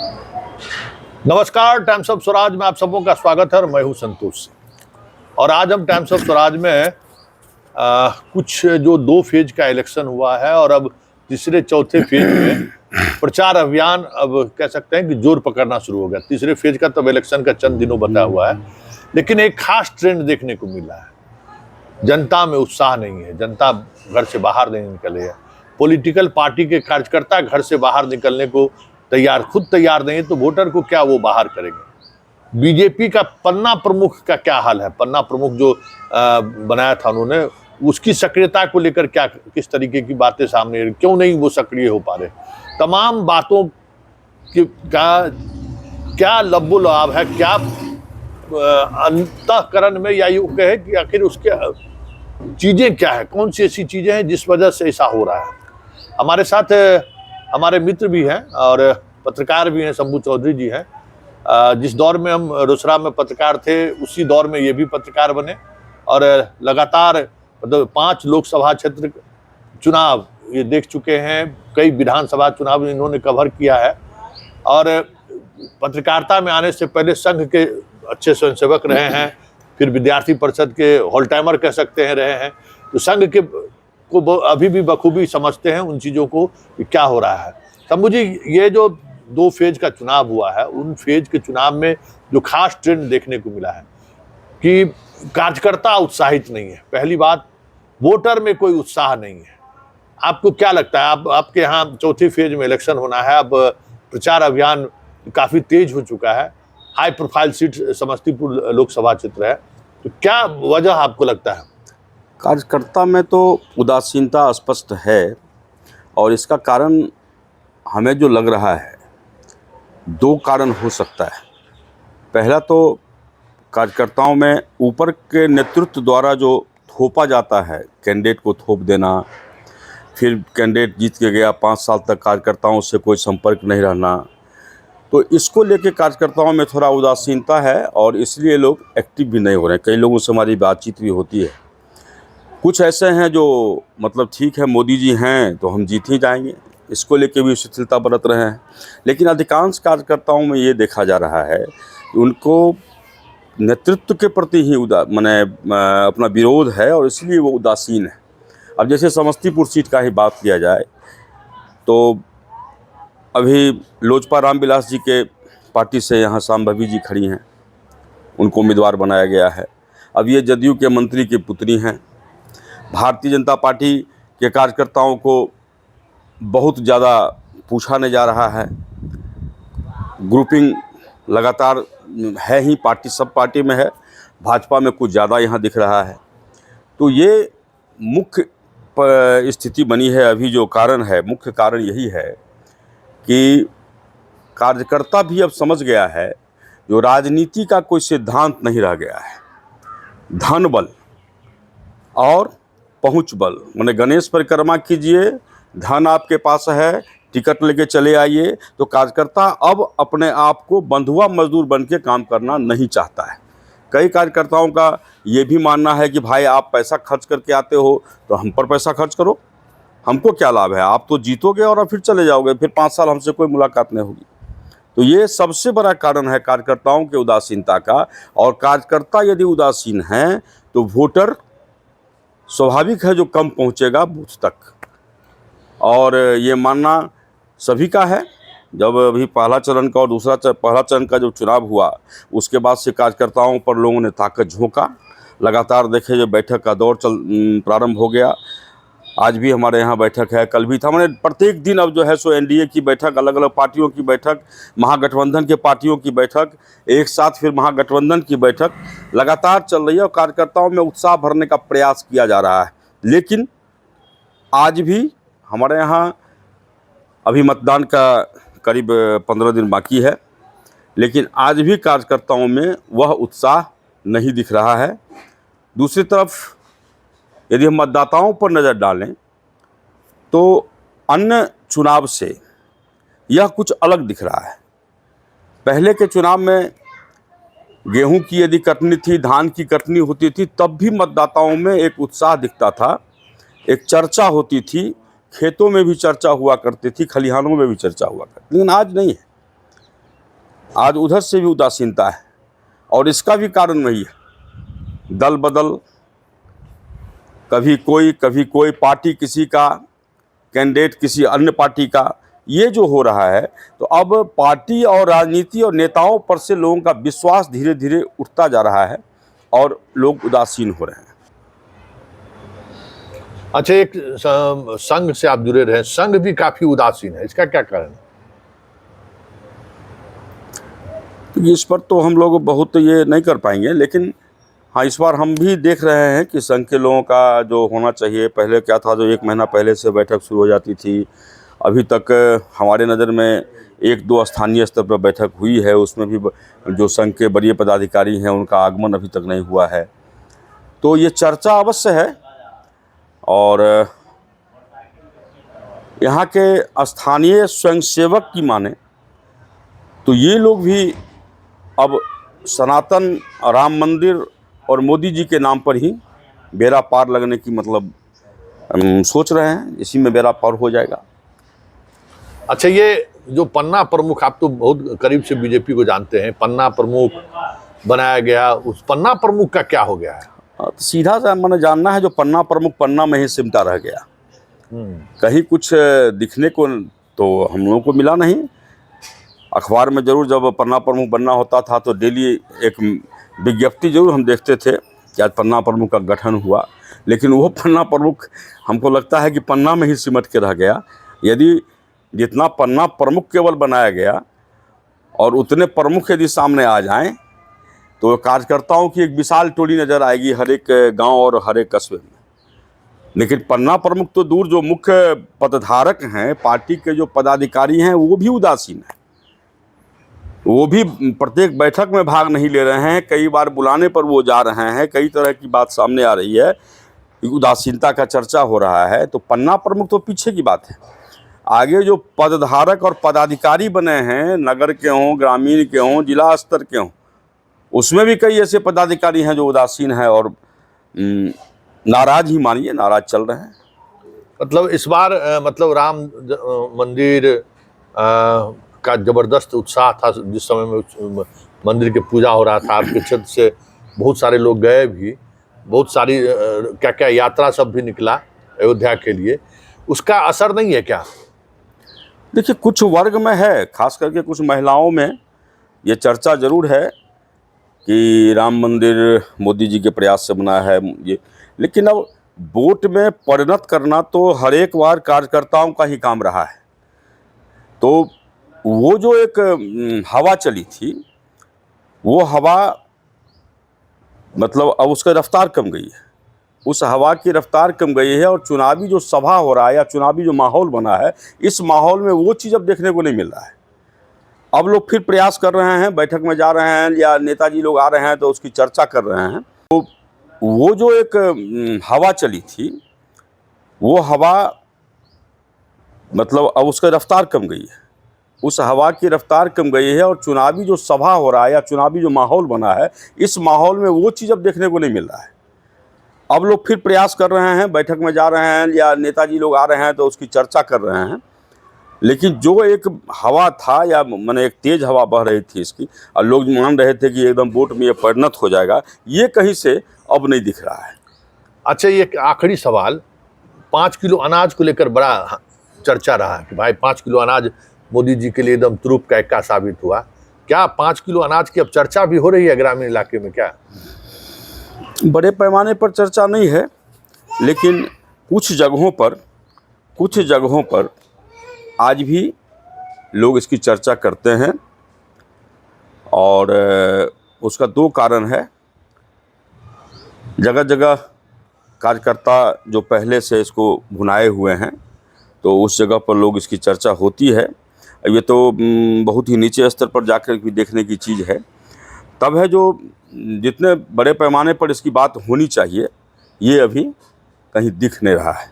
नमस्कार, times of Swaraj में आप सबों का स्वागत है और मैं हूं संतोष। और आज हम टाइम्स ऑफ स्वराज में कुछ जो 2 फेज का इलेक्शन हुआ है और अब तीसरे चौथे फेज में प्रचार अभियान अब कह सकते हैं कि जोर पकड़ना शुरू हो गया। तीसरे फेज का तब इलेक्शन का चंद दिनों बचा हुआ है, लेकिन एक खास ट्रेंड देखने को मिला है। जनता में उत्साह नहीं है, जनता घर से बाहर नहीं निकले है। पॉलिटिकल पार्टी के कार्यकर्ता घर से बाहर निकलने को खुद तैयार नहीं है, तो वोटर को क्या वो बाहर करेंगे। बीजेपी का पन्ना प्रमुख का क्या हाल है? पन्ना प्रमुख जो बनाया था उन्होंने, उसकी सक्रियता को लेकर क्या किस तरीके की बातें सामने आ रही, क्यों नहीं वो सक्रिय हो पा रहे, तमाम बातों का क्या लब्बो लाभ है, क्या अंतःकरण में, या यूं कहे कि आखिर उसके चीजें क्या है, कौन सी ऐसी चीजें हैं जिस वजह से ऐसा हो रहा है। हमारे साथ हमारे मित्र भी हैं और पत्रकार भी हैं, शंभू चौधरी जी हैं। जिस दौर में हम रोसड़ा में पत्रकार थे, उसी दौर में ये भी पत्रकार बने और लगातार मतलब 5 लोकसभा क्षेत्र चुनाव ये देख चुके हैं, कई विधानसभा चुनाव इन्होंने कवर किया है और पत्रकारिता में आने से पहले संघ के अच्छे स्वयंसेवक रहे हैं, फिर विद्यार्थी परिषद के होल टाइमर कह सकते हैं रहे हैं, तो संघ के को अभी भी बखूबी समझते हैं उन चीज़ों को कि क्या हो रहा है। शंभू जी, ये जो 2 फेज का चुनाव हुआ है, उन फेज के चुनाव में जो खास ट्रेंड देखने को मिला है कि कार्यकर्ता उत्साहित नहीं है। पहली बात, वोटर में कोई उत्साह नहीं है। आपको क्या लगता है? आपके यहाँ चौथे फेज में इलेक्शन होना है, अब प्रचार अभियान काफ़ी तेज हो चुका है, high profile seat Samastipur Lok Sabha क्षेत्र है, तो क्या वजह आपको लगता है? कार्यकर्ता में तो उदासीनता स्पष्ट है और इसका कारण हमें जो लग रहा है, 2 कारण हो सकता है। पहला तो कार्यकर्ताओं में ऊपर के नेतृत्व द्वारा जो थोपा जाता है, कैंडिडेट को थोप देना, फिर कैंडिडेट जीत के गया, 5 साल तक कार्यकर्ताओं से कोई संपर्क नहीं रहना, तो इसको लेके कार्यकर्ताओं में थोड़ा उदासीनता है और इसलिए लोग एक्टिव भी नहीं हो रहे हैं। कई लोगों से हमारी बातचीत भी होती है, कुछ ऐसे हैं जो मतलब ठीक है मोदी जी हैं तो हम जीत ही जाएंगे, इसको लेके भी शिथिलता बरत रहे हैं। लेकिन अधिकांश कार्यकर्ताओं में ये देखा जा रहा है कि उनको नेतृत्व के प्रति ही अपना विरोध है और इसलिए वो उदासीन है। अब जैसे समस्तीपुर सीट का ही बात किया जाए तो अभी लोजपा रामविलास जी के पार्टी से यहाँ शांभवी जी खड़ी हैं, उनको उम्मीदवार बनाया गया है। अब ये जदयू के मंत्री की पुत्री हैं। भारतीय जनता पार्टी के कार्यकर्ताओं को बहुत ज़्यादा पूछा नहीं जा रहा है, ग्रुपिंग लगातार है ही, पार्टी सब पार्टी में है, भाजपा में कुछ ज़्यादा यहाँ दिख रहा है। तो ये मुख्य स्थिति बनी है अभी। जो कारण है, मुख्य कारण यही है कि कार्यकर्ता भी अब समझ गया है जो राजनीति का कोई सिद्धांत नहीं रह गया है। धन बल और पहुंच बल, माने गणेश परिक्रमा कीजिए, धन आपके पास है, टिकट लेके चले आइए, तो कार्यकर्ता अब अपने आप को बंधुआ मजदूर बन के काम करना नहीं चाहता है। कई कार्यकर्ताओं का ये भी मानना है कि भाई आप पैसा खर्च करके आते हो तो हम पर पैसा खर्च करो, हमको क्या लाभ है, आप तो जीतोगे और फिर चले जाओगे, फिर 5 साल हमसे कोई मुलाकात नहीं होगी। तो ये सबसे बड़ा कारण है कार्यकर्ताओं के उदासीनता का। और कार्यकर्ता यदि उदासीन हैं तो वोटर स्वाभाविक है जो कम पहुंचेगा बूथ तक, और ये मानना सभी का है। जब अभी पहला चरण का और पहला चरण का जो चुनाव हुआ, उसके बाद से कार्यकर्ताओं पर लोगों ने ताकत झोंका। लगातार देखे जो बैठक का दौर प्रारंभ हो गया। आज भी हमारे यहाँ बैठक है, कल भी था, मैंने प्रत्येक दिन अब जो है सो एनडीए की बैठक, अलग अलग पार्टियों की बैठक, महागठबंधन के पार्टियों की बैठक, एक साथ फिर महागठबंधन की बैठक लगातार चल रही है और कार्यकर्ताओं में उत्साह भरने का प्रयास किया जा रहा है। लेकिन आज भी हमारे यहाँ अभी मतदान का करीब 15 दिन बाकी है, लेकिन आज भी कार्यकर्ताओं में वह उत्साह नहीं दिख रहा है। दूसरी तरफ यदि हम मतदाताओं पर नज़र डालें तो अन्य चुनाव से यह कुछ अलग दिख रहा है। पहले के चुनाव में गेहूं की यदि कटनी थी, धान की कटनी होती थी, तब भी मतदाताओं में एक उत्साह दिखता था, एक चर्चा होती थी, खेतों में भी चर्चा हुआ करती थी, खलिहानों में भी चर्चा हुआ करती थी। लेकिन आज नहीं है। आज उधर से भी उदासीनता है, और इसका भी कारण वही है, दल बदल, कभी कोई पार्टी किसी का, कैंडिडेट किसी अन्य पार्टी का, ये जो हो रहा है। तो अब पार्टी और राजनीति और नेताओं पर से लोगों का विश्वास धीरे धीरे उठता जा रहा है और लोग उदासीन हो रहे हैं। अच्छा, एक संघ से आप जुड़े रहे, संघ भी काफी उदासीन है, इसका क्या कारण है? इस पर तो हम लोग बहुत ये नहीं कर पाएंगे, लेकिन हाँ, इस बार हम भी देख रहे हैं कि संघ के लोगों का जो होना चाहिए, पहले क्या था, जो 1 महीना पहले से बैठक शुरू हो जाती थी, अभी तक हमारे नज़र में 1-2 स्थानीय स्तर पर बैठक हुई है, उसमें भी जो संघ के वरीय पदाधिकारी हैं उनका आगमन अभी तक नहीं हुआ है। तो ये चर्चा अवश्य है, और यहाँ के स्थानीय स्वयंसेवक की माने तो ये लोग भी अब सनातन राम मंदिर और मोदी जी के नाम पर ही बेड़ा पार लगने की मतलब सोच रहे हैं, इसी में बेड़ा पार हो जाएगा। अच्छा, ये जो पन्ना प्रमुख, आप तो बहुत करीब से बीजेपी को जानते हैं, पन्ना प्रमुख बनाया गया, उस पन्ना प्रमुख का क्या हो गया है? तो सीधा सा मैंने जानना है, जो पन्ना प्रमुख पन्ना में ही सिमटा रह गया, कहीं कुछ दिखने को तो हम लोगों को मिला नहीं। अखबार में जरूर जब पन्ना प्रमुख बनना होता था तो डेली एक विज्ञप्ति जरूर हम देखते थे कि आज पन्ना प्रमुख का गठन हुआ, लेकिन वो पन्ना प्रमुख हमको लगता है कि पन्ना में ही सिमट के रह गया। यदि जितना पन्ना प्रमुख केवल बनाया गया और उतने प्रमुख यदि सामने आ जाएं तो कार्यकर्ताओं की एक विशाल टोली नज़र आएगी हर एक गांव और हर एक कस्बे में। लेकिन पन्ना प्रमुख तो दूर, जो मुख्य पदधारक हैं, पार्टी के जो पदाधिकारी हैं, वो भी उदासीन हैं। वो भी प्रत्येक बैठक में भाग नहीं ले रहे हैं, कई बार बुलाने पर वो जा रहे हैं, कई तरह की बात सामने आ रही है, उदासीनता का चर्चा हो रहा है। तो पन्ना प्रमुख तो पीछे की बात है, आगे जो पदधारक और पदाधिकारी बने हैं, नगर के हों, ग्रामीण के हों, जिला स्तर के हों, उसमें भी कई ऐसे पदाधिकारी हैं जो उदासीन हैं और नाराज ही मानिए, नाराज चल रहे हैं। मतलब इस बार मतलब राम मंदिर का जबरदस्त उत्साह था, जिस समय में मंदिर के पूजा हो रहा था, आपके क्षेत्र से बहुत सारे लोग गए भी, बहुत सारी क्या क्या यात्रा सब भी निकला अयोध्या के लिए, उसका असर नहीं है क्या? देखिए, कुछ वर्ग में है, खास करके कुछ महिलाओं में ये चर्चा जरूर है कि राम मंदिर मोदी जी के प्रयास से बना है ये, लेकिन अब वोट में परिणत करना तो हर एक बार कार्यकर्ताओं का ही काम रहा है। तो वो जो एक हवा चली थी, वो हवा मतलब अब उसका रफ्तार कम गई है, उस हवा की रफ्तार कम गई है, और चुनावी जो सभा हो रहा है या चुनावी जो माहौल बना है, इस माहौल में वो चीज़ अब देखने को नहीं मिल रहा है। अब लोग फिर प्रयास कर रहे हैं, बैठक में जा रहे हैं या नेताजी लोग आ रहे हैं तो उसकी चर्चा कर रहे हैं। तो वो जो एक हवा चली थी, वो हवा मतलब अब उसका रफ्तार कम गई है, उस हवा की रफ्तार कम गई है, और चुनावी जो सभा हो रहा है या चुनावी जो माहौल बना है, इस माहौल में वो चीज़ अब देखने को नहीं मिल रहा है। अब लोग फिर प्रयास कर रहे हैं, बैठक में जा रहे हैं या नेताजी लोग आ रहे हैं तो उसकी चर्चा कर रहे हैं, लेकिन जो एक हवा था या मैंने एक तेज़ हवा बह रही थी इसकी, और लोग मान रहे थे कि एकदम वोट में ये परिणत हो जाएगा, ये कहीं से अब नहीं दिख रहा है। अच्छा, ये आखिरी सवाल, 5 किलो अनाज को लेकर बड़ा चर्चा रहा कि भाई 5 किलो अनाज मोदी जी के लिए एकदम तुरुप का इक्का साबित हुआ। क्या 5 किलो अनाज की अब चर्चा भी हो रही है ग्रामीण इलाके में? क्या बड़े पैमाने पर चर्चा नहीं है, लेकिन कुछ जगहों पर आज भी लोग इसकी चर्चा करते हैं, और उसका 2 कारण है। जगह जगह कार्यकर्ता जो पहले से इसको भुनाए हुए हैं, तो उस जगह पर लोग इसकी चर्चा होती है। ये तो बहुत ही नीचे स्तर पर जाकर भी देखने की चीज़ है। तब है जो जितने बड़े पैमाने पर इसकी बात होनी चाहिए, ये अभी कहीं दिख नहीं रहा है।